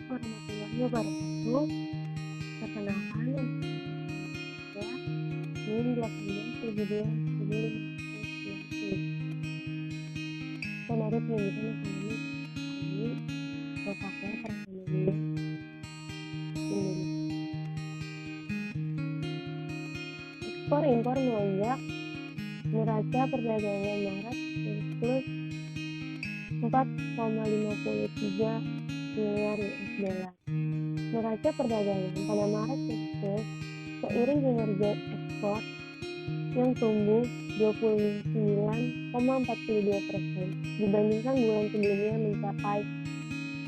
warahmatullahi wabarakatuh. Perkenalkan, saya NIM 1872 dan dari pendidikan ekonomi kami Fakultas Perekonomian Indonesia. Ekspor impor melonjak, neraca perdagangan Maret surplus 4,53 miliar US dollar. Neraca perdagangan pada Maret surplus seiring kinerja ekspor yang tumbuh 29,42% dibandingkan bulan sebelumnya mencapai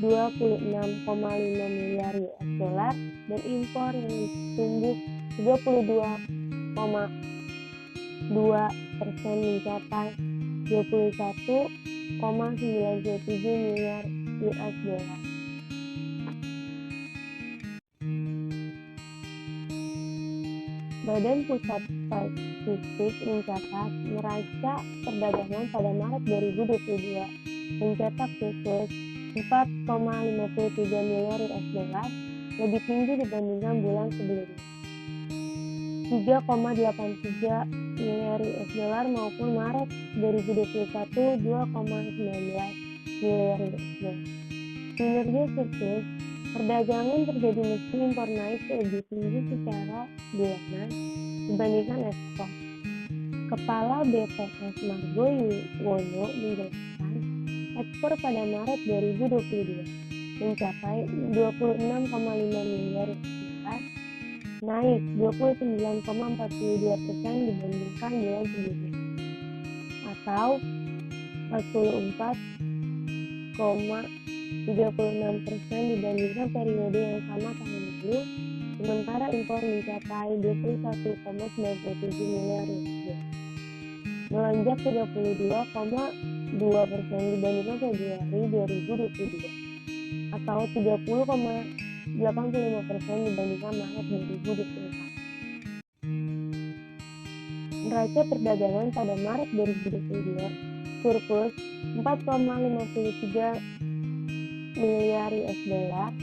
26,5 miliar US dollar dan impor yang tumbuh 32,2% mencapai 21,97 miliar US dollar. Badan Pusat Statistik mencatat neraca perdagangan pada Maret 2022 mencetak surplus 4,53 miliar US dollar, lebih tinggi dibandingkan bulan sebelumnya. 3,83 miliar US dollar maupun Maret 2021 2,19 miliar US dollar. Kinerja surplus perdagangan terjadi meski impor naik lebih tinggi secara bulanan dibandingkan ekspor. Kepala BPS Margo Yuwono menjelaskan, ekspor pada Maret 2022 mencapai 26,5 miliar US, naik 29,42% dibandingkan bulan sebelumnya, atau 44,36% dibandingkan periode yang sama tahun lalu. Sementara impor mencapai 21,97 miliar rupiah, melonjak 32,2% dibandingkan Februari 2022, atau 30,85% dibandingkan Maret 2024. Neraca perdagangan pada Maret 2022 surplus 4,53 miliar US dollar.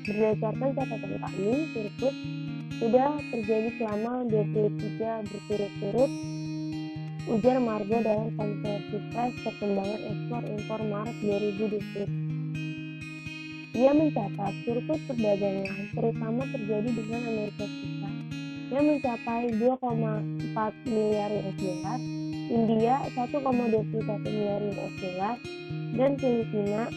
Berdasarkan catatan kami, surplus sudah terjadi selama 23 berturut-turut, ujar Margo dalam konferensi pers perkembangan ekspor-impor Maret 2020. Ia mencatat surplus perdagangan terutama terjadi dengan Amerika Serikat yang mencapai 2,4 miliar US dollar, India 1,21 miliar US dollar, dan Filipina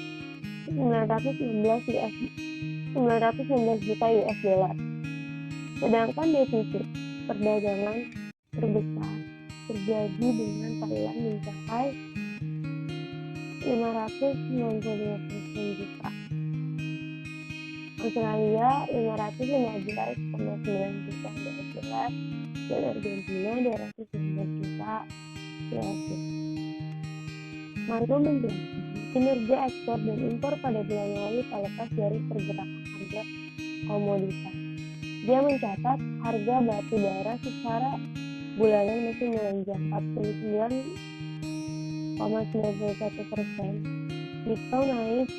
916 juta US dollar. Sedangkan defisit perdagangan terbesar terjadi dengan Thailand mencapai 595 juta, Australia 515,9 juta US dollar, dan Argentina 219 juta US dollar. Margo menjelaskan kinerja ekspor dan impor pada bulan lalu tak lepas dari pergerakan harga komoditas. Dia mencatat harga batu bara secara bulanan masih melonjak 49,91%, nikel naik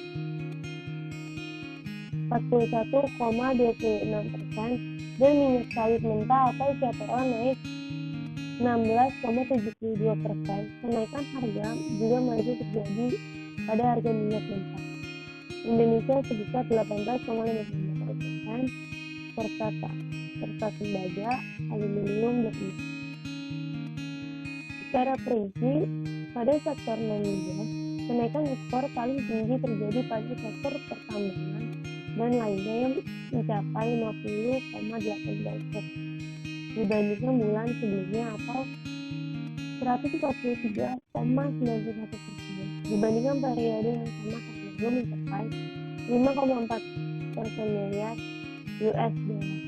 41,26%, dan minyak sawit mentah atau CPO naik 16,72%. Kenaikan harga juga masih terjadi pada harga minyak mentah Indonesia sebesar 18,55%, serta tembaga, aluminium, dan emas. Secara prinsip, pada sektor non-migas, kenaikan ekspor paling tinggi terjadi pada sektor pertambangan dan lainnya yang mencapai 50,18% dibandingkan bulan sebelumnya, atau 143,91% dibandingkan periode yang sama tahun lalu mencapai 5,4 miliar US dollar.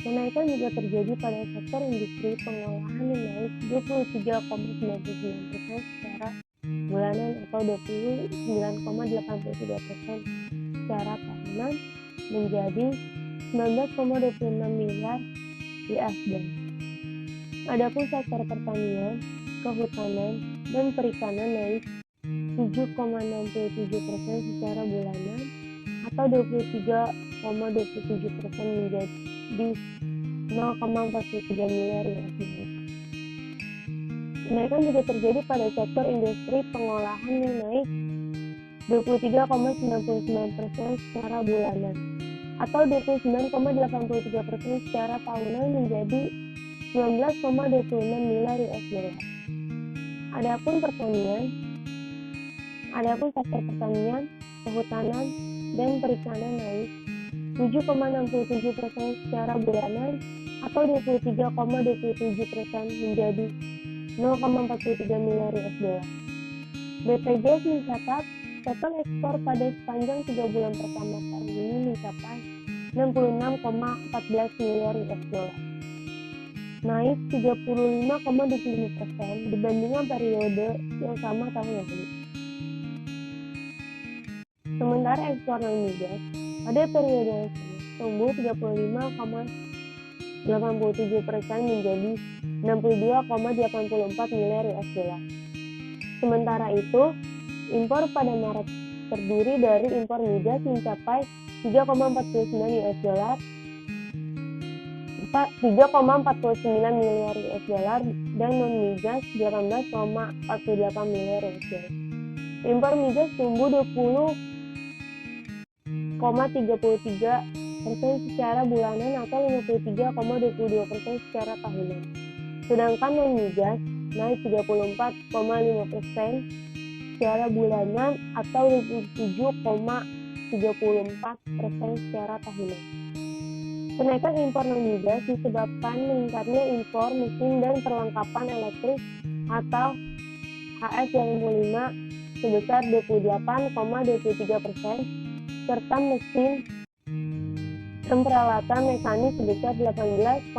Kenaikan juga terjadi pada sektor industri pengolahan yang naik 23,99% secara bulanan atau 29,83% secara tahunan menjadi 19,26 miliar US dollar. Adapun sektor pertanian, kehutanan, dan perikanan naik 7,67% secara bulanan atau 23,27% menjadi 0,43 miliar USD. Kenaikan juga terjadi pada sektor industri pengolahan yang naik 23,99% secara bulanan atau 29,83% secara tahunan menjadi 19,26 miliar USD. Adapun sektor pertanian, kehutanan, dan perikanan naik 7,67% secara bulanan atau 23,27% menjadi 0,43 miliar USD. BPJS mencatat total ekspor pada sepanjang 3 bulan pertama tahun ini mencapai 66,14 miliar USD, naik 35,25% dibandingkan periode yang sama tahun lalu. Sementara ekspor non-migas pada periode yang sama tumbuh 35,87% menjadi 62,84 miliar USD. Sementara itu, impor pada Maret terdiri dari impor migas mencapai 3,49 USD, 3,49 miliar USD dan non-migas 18,48 miliar USD. Impor migas tumbuh 20,33% secara bulanan atau 53,22% secara tahunan. Sedangkan non-migas naik 34,5% secara bulanan atau 27,34% secara tahunan. Kenaikan impor non-migas disebabkan meningkatnya impor mesin dan perlengkapan elektrik atau HS85 sebesar 28,23% serta mesin dan peralatan mekanis sebesar 18,65%.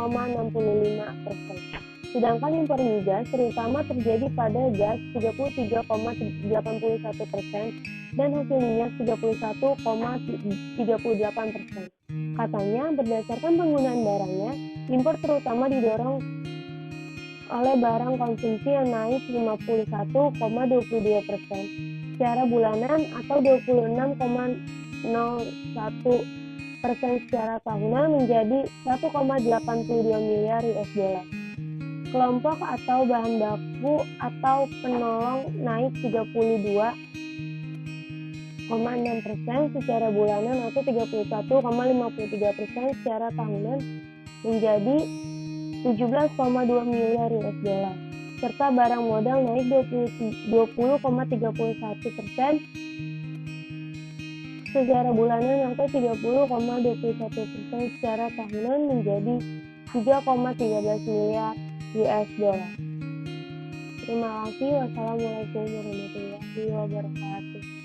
Sedangkan impor migas terutama terjadi pada gas 33,81% dan hasil minyak 31,38%. Katanya berdasarkan penggunaan barangnya, impor terutama didorong oleh barang konsumsi yang naik 51,22% secara bulanan atau 26,01% secara tahunan menjadi 1,82 miliar USD. Kelompok atau bahan baku atau penolong naik 32,6% secara bulanan atau 31,53% secara tahunan menjadi 17,2 miliar USD. Serta barang modal naik 20,31% secara bulanan atau 30,21% secara tahunan menjadi 3,13 miliar USD. Terima kasih. Wassalamualaikum warahmatullahi wabarakatuh.